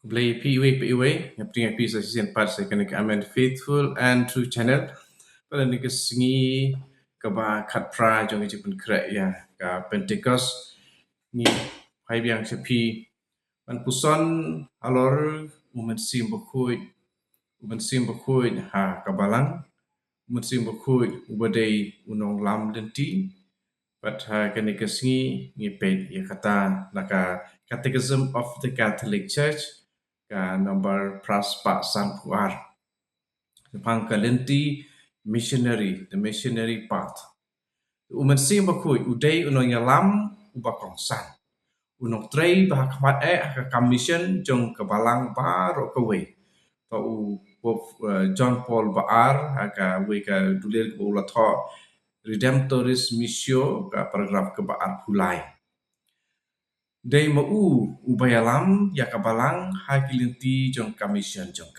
Blay PUA, yang penting epi sa season 4 sa kena amen faithful and true channel. Pada ni ke singi ke ba kat pra jong ke pun kra ya ka Pentecost ni hai biang sepi man puson alor umen sim bokoi ha kabalang umen sim bokoi ubadai unong lam denti but ha kena ke singi ni pe ya kata naka Catechism of the Catholic Church ka number pras pa san puar pang kalenti the missionary path umen sim bokoi udai unong yalam ubakong san unong trei bah khmat ka commission jong kabalang ba ro kawe pa Pope John Paul Baar ka we ka dulir ko la tho Redemptoris Missio ka paragraf ke Baar Pulai dei ma ubayalam ya kabalang hakilinti jong commission jong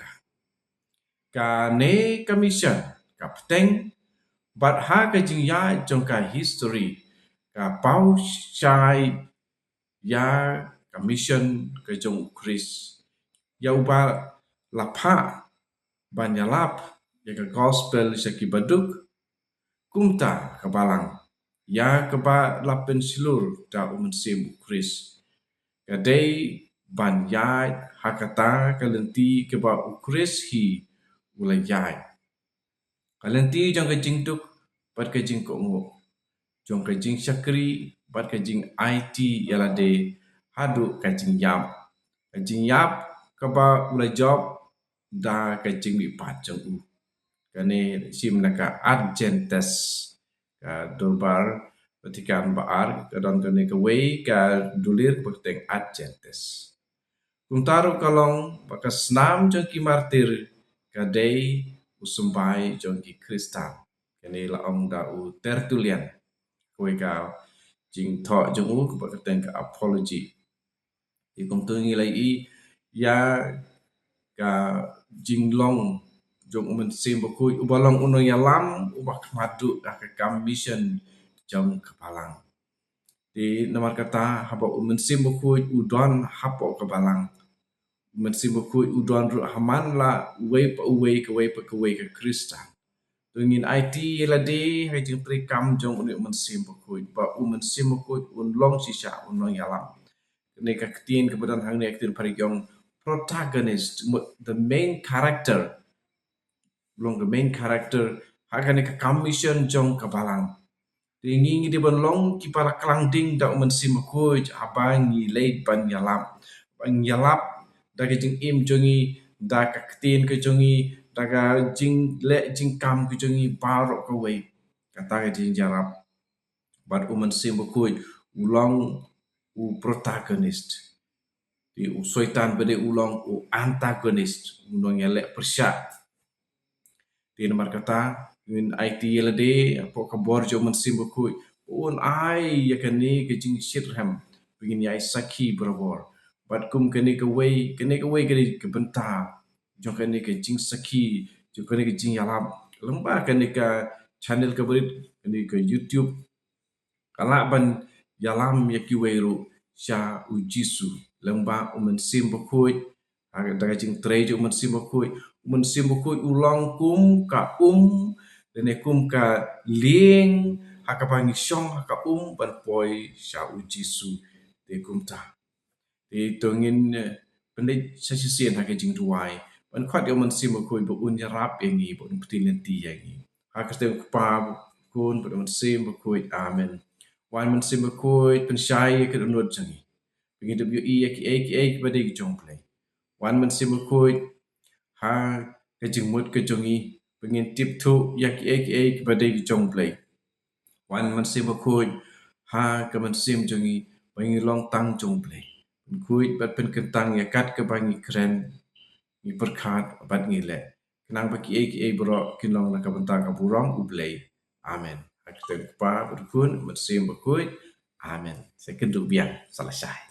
ka ne commission ka peteng bat ha ka jing ya jong ka history ka pau chai ya commission ka jong Chris ya uba lapha banyalap ya ka gospel syaki baduk kumta kabalang ya keba lapen silur da umensim Chris kadai banyai hakata kalenti keba Chris hi ulayai kalenti jong ka jingtuk pat ka jing ko ngo jong ka jing syakri pat ka jing IT yala de hadu ka jing yap keba ulay job da ka jing mi pat jong kane sim naka Argentes ka dorbar Vatikan Baar kadon kane ka way ka dulir berteng Argentes kuntaru kalong bakas nam jong ki martir kadai usumbai jong ki kristal kane laong da u Tertullian kowe ka jing tho jong u berteng ka apology ikong tungi lai ya ka jinglong jong umen sim bokoi ubalong uno yalam ubak madu ka commission jong kabalang di nomor kata haba umen sim bokoi udon hapo kabalang umen sim bokoi udon ru haman la way pa ka Krista tungin IT la de hai jing prekam jong umen sim bokoi ba umen sim bokoi unlong sisa uno yalam ne ka ketin kebetulan hang ne ketin parigong protagonist the main character hakane ka commission jong kabalang tingi di bonlong ki para klang ding da umen sim ko abang ni leid ban yalap da ke jing im jongi da ka ketin ke jongi da ga jing le jing kam ke jongi baro ko we kata ke jing jarap bat umen sim ko ulong u protagonist di usoitan bede ulong u antagonist unong yale persyak di nomor kata in IT lade po kabor jo man sim ku un ai ya kani ke jing shirham begin ya saki brabor bat kum kani ke way kani ke benta jo kani ke jing saki jo kani ke jing yalam lamba kani ka channel ke berit kani ke YouTube kala ban yalam ya ki weru sha ujisu lamba umen sim ku daga jing trejo umen sim ku ulang kum ka dene kum ka ling hakapangi syong haka ban poi sha ujisu de kum ta de tongin pende sasisien haka jing duai ban kwat yo umen sim ku bu un yarap yangi bu putilin ti yangi haka ste pa kun bu umen sim ku amen wan men sim ku pen shai ke unut jangi pengi WE ki bade ki jong play wan men sim ku ha ke jing mut ke jongi pengin tip tu yak bade ki jong play wan man sim ku ha ke man sim jongi pengi long tang jong play kui bat pen kentang ya kat ke bangi kren ni berkat bat ngi le kenang baki bro kinong na kabentang ka burong ublay amen akte pa berkun man sim ku amen second biang selesai